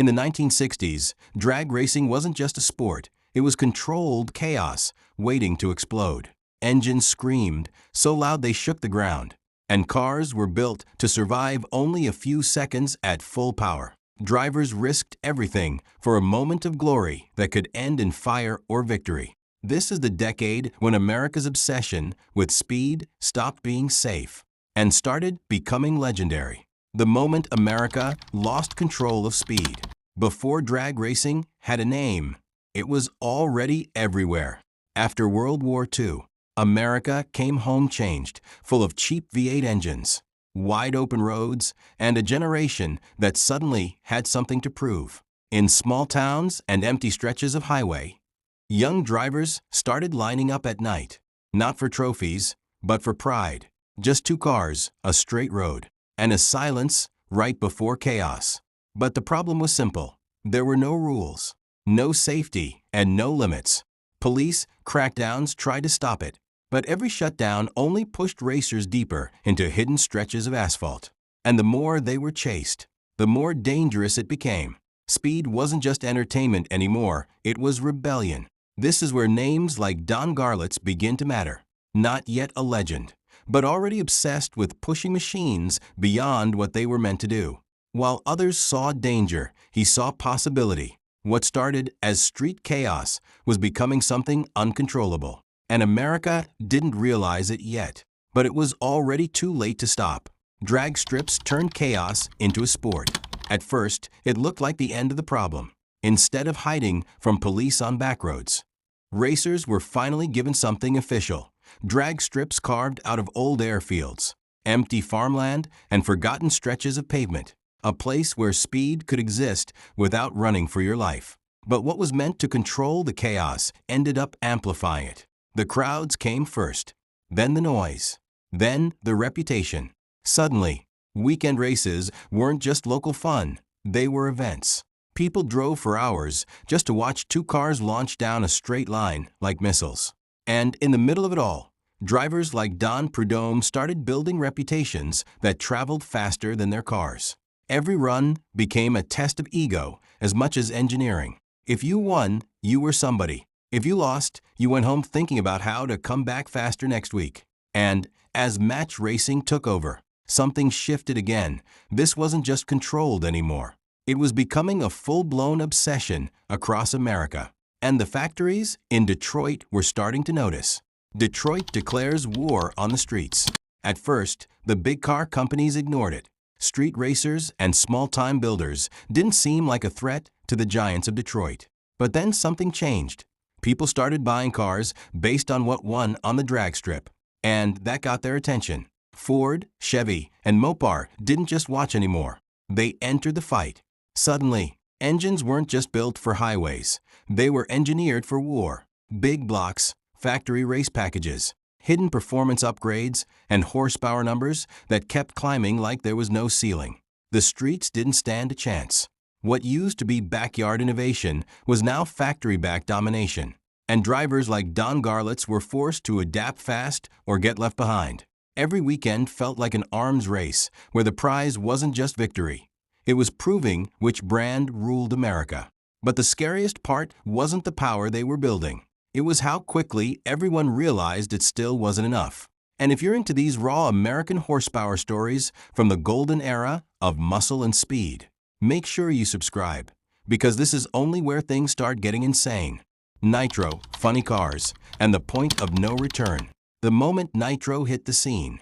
In the 1960s, drag racing wasn't just a sport, it was controlled chaos waiting to explode. Engines screamed so loud they shook the ground, and cars were built to survive only a few seconds at full power. Drivers risked everything for a moment of glory that could end in fire or victory. This is the decade when America's obsession with speed stopped being safe and started becoming legendary. The moment America lost control of speed. Before drag racing had a name, it was already everywhere. After World War II, America came home changed, full of cheap V8 engines, wide open roads, and a generation that suddenly had something to prove. In small towns and empty stretches of highway, young drivers started lining up at night, not for trophies, but for pride. Just two cars, a straight road, and a silence right before chaos. But the problem was simple. There were no rules, no safety, and no limits. Police crackdowns tried to stop it, but every shutdown only pushed racers deeper into hidden stretches of asphalt. And the more they were chased, the more dangerous it became. Speed wasn't just entertainment anymore, it was rebellion. This is where names like Don Garlits begin to matter. Not yet a legend, but already obsessed with pushing machines beyond what they were meant to do. While others saw danger, he saw possibility. What started as street chaos was becoming something uncontrollable. And America didn't realize it yet, but it was already too late to stop. Drag strips turned chaos into a sport. At first, it looked like the end of the problem. Instead of hiding from police on backroads, racers were finally given something official. Drag strips carved out of old airfields, empty farmland, and forgotten stretches of pavement. A place where speed could exist without running for your life. But what was meant to control the chaos ended up amplifying it. The crowds came first, then the noise, then the reputation. Suddenly, weekend races weren't just local fun, they were events. People drove for hours just to watch two cars launch down a straight line like missiles. And in the middle of it all, drivers like Don Prudhomme started building reputations that traveled faster than their cars. Every run became a test of ego as much as engineering. If you won, you were somebody. If you lost, you went home thinking about how to come back faster next week. And as match racing took over, something shifted again. This wasn't just controlled anymore. It was becoming a full-blown obsession across America. And the factories in Detroit were starting to notice. Detroit declares war on the streets. At first, the big car companies ignored it. Street racers and small-time builders didn't seem like a threat to the giants of Detroit. But then something changed. People started buying cars based on what won on the drag strip. And that got their attention. Ford, Chevy, and Mopar didn't just watch anymore. They entered the fight. Suddenly, engines weren't just built for highways. They were engineered for war. Big blocks, factory race packages, hidden performance upgrades, and horsepower numbers that kept climbing like there was no ceiling. The streets didn't stand a chance. What used to be backyard innovation was now factory-backed domination. And drivers like Don Garlits were forced to adapt fast or get left behind. Every weekend felt like an arms race where the prize wasn't just victory. It was proving which brand ruled America. But the scariest part wasn't the power they were building. It was how quickly everyone realized it still wasn't enough. And if you're into these raw American horsepower stories from the golden era of muscle and speed, make sure you subscribe, because this is only where things start getting insane. Nitro, funny cars, and the point of no return. The moment Nitro hit the scene,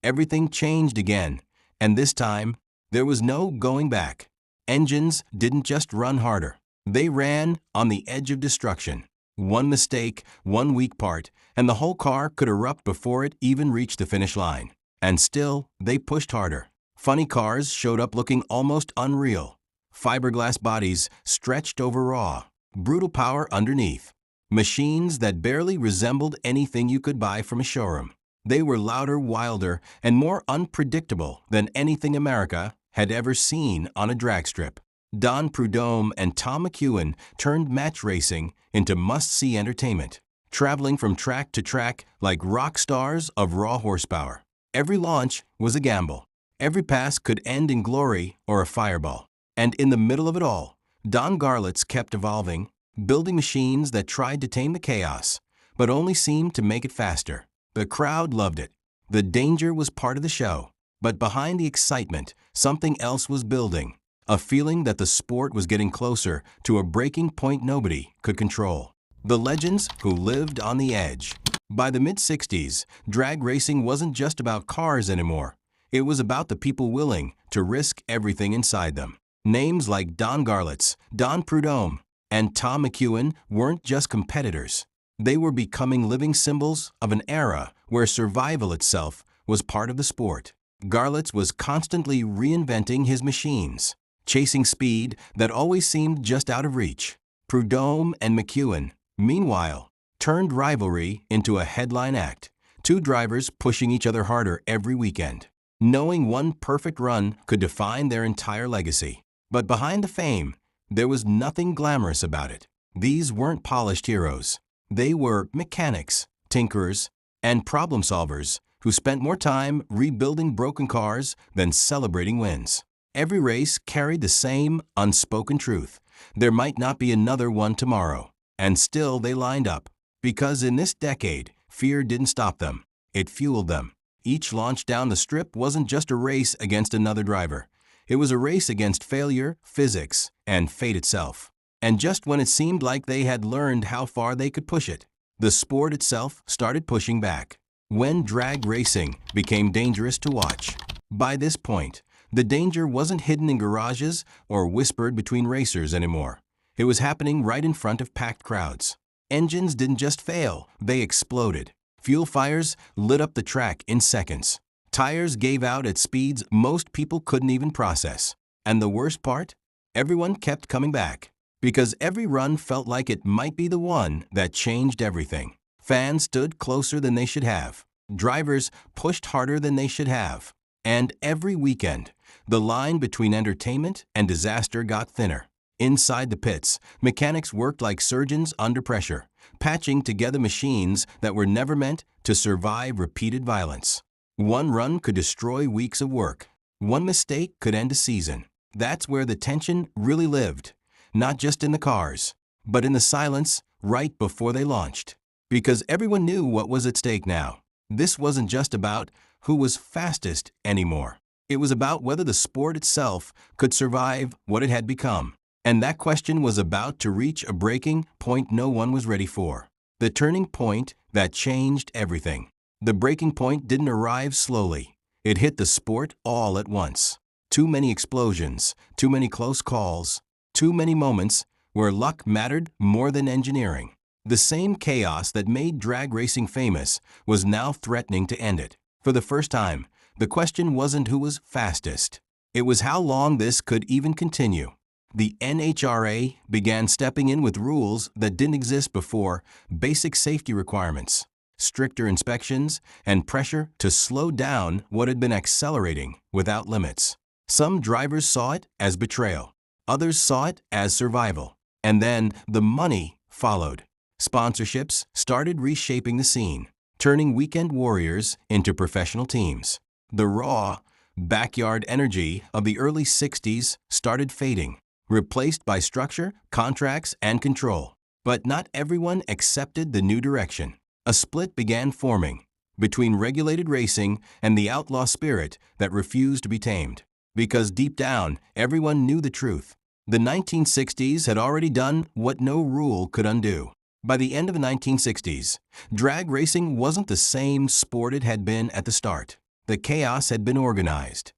everything changed again, and this time, there was no going back. Engines didn't just run harder. They ran on the edge of destruction. One mistake, one weak part, and the whole car could erupt before it even reached the finish line. And still, they pushed harder. Funny cars showed up looking almost unreal. Fiberglass bodies stretched over raw. Brutal power underneath. Machines that barely resembled anything you could buy from a showroom. They were louder, wilder, and more unpredictable than anything America had ever seen on a drag strip. Don Prudhomme and Tom McEwen turned match racing into must-see entertainment, traveling from track to track like rock stars of raw horsepower. Every launch was a gamble. Every pass could end in glory or a fireball. And in the middle of it all, Don Garlits kept evolving, building machines that tried to tame the chaos, but only seemed to make it faster. The crowd loved it. The danger was part of the show. But behind the excitement, something else was building. A feeling that the sport was getting closer to a breaking point nobody could control. The legends who lived on the edge. By the mid-60s, drag racing wasn't just about cars anymore. It was about the people willing to risk everything inside them. Names like Don Garlits, Don Prudhomme, and Tom McEwen weren't just competitors. They were becoming living symbols of an era where survival itself was part of the sport. Garlits was constantly reinventing his machines, chasing speed that always seemed just out of reach. Prudhomme and McEwen, meanwhile, turned rivalry into a headline act, two drivers pushing each other harder every weekend, knowing one perfect run could define their entire legacy. But behind the fame, there was nothing glamorous about it. These weren't polished heroes. They were mechanics, tinkerers, and problem solvers who spent more time rebuilding broken cars than celebrating wins. Every race carried the same unspoken truth. There might not be another one tomorrow. And still they lined up. Because in this decade, fear didn't stop them. It fueled them. Each launch down the strip wasn't just a race against another driver. It was a race against failure, physics, and fate itself. And just when it seemed like they had learned how far they could push it, the sport itself started pushing back. When drag racing became dangerous to watch. By this point, the danger wasn't hidden in garages or whispered between racers anymore. It was happening right in front of packed crowds. Engines didn't just fail, they exploded. Fuel fires lit up the track in seconds. Tires gave out at speeds most people couldn't even process. And the worst part? Everyone kept coming back. Because every run felt like it might be the one that changed everything. Fans stood closer than they should have. Drivers pushed harder than they should have. And every weekend, the line between entertainment and disaster got thinner. Inside the pits, mechanics worked like surgeons under pressure, patching together machines that were never meant to survive repeated violence. One run could destroy weeks of work. One mistake could end a season. That's where the tension really lived. Not just in the cars, but in the silence right before they launched. Because everyone knew what was at stake now. This wasn't just about who was fastest anymore. It was about whether the sport itself could survive what it had become. And that question was about to reach a breaking point no one was ready for. The turning point that changed everything. The breaking point didn't arrive slowly. It hit the sport all at once. Too many explosions, too many close calls, too many moments where luck mattered more than engineering. The same chaos that made drag racing famous was now threatening to end it. For the first time, the question wasn't who was fastest. It was how long this could even continue. The NHRA began stepping in with rules that didn't exist before, basic safety requirements, stricter inspections, and pressure to slow down what had been accelerating without limits. Some drivers saw it as betrayal. Others saw it as survival. And then the money followed. Sponsorships started reshaping the scene, turning weekend warriors into professional teams. The raw, backyard energy of the early 60s started fading, replaced by structure, contracts, and control. But not everyone accepted the new direction. A split began forming between regulated racing and the outlaw spirit that refused to be tamed. Because deep down, everyone knew the truth. The 1960s had already done what no rule could undo. By the end of the 1960s, drag racing wasn't the same sport it had been at the start. The chaos had been organized.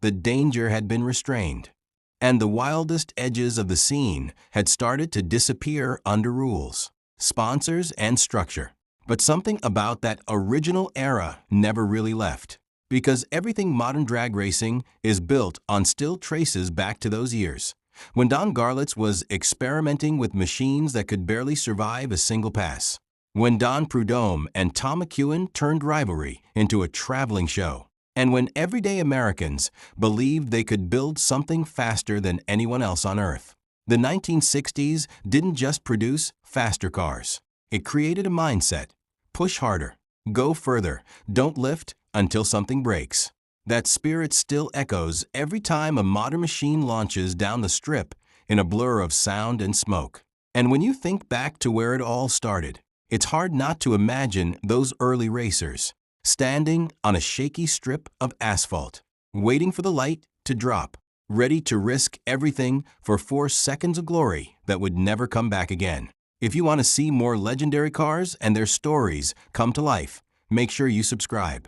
The danger had been restrained. And the wildest edges of the scene had started to disappear under rules, sponsors, and structure. But something about that original era never really left. Because everything modern drag racing is built on still traces back to those years. When Don Garlits was experimenting with machines that could barely survive a single pass. When Don Prudhomme and Tom McEwen turned rivalry into a traveling show. And when everyday Americans believed they could build something faster than anyone else on Earth. The 1960s didn't just produce faster cars. It created a mindset. Push harder. Go further. Don't lift until something breaks. That spirit still echoes every time a modern machine launches down the strip in a blur of sound and smoke. And when you think back to where it all started, it's hard not to imagine those early racers, standing on a shaky strip of asphalt, waiting for the light to drop, ready to risk everything for 4 seconds of glory that would never come back again. If you want to see more legendary cars and their stories come to life, make sure you subscribe.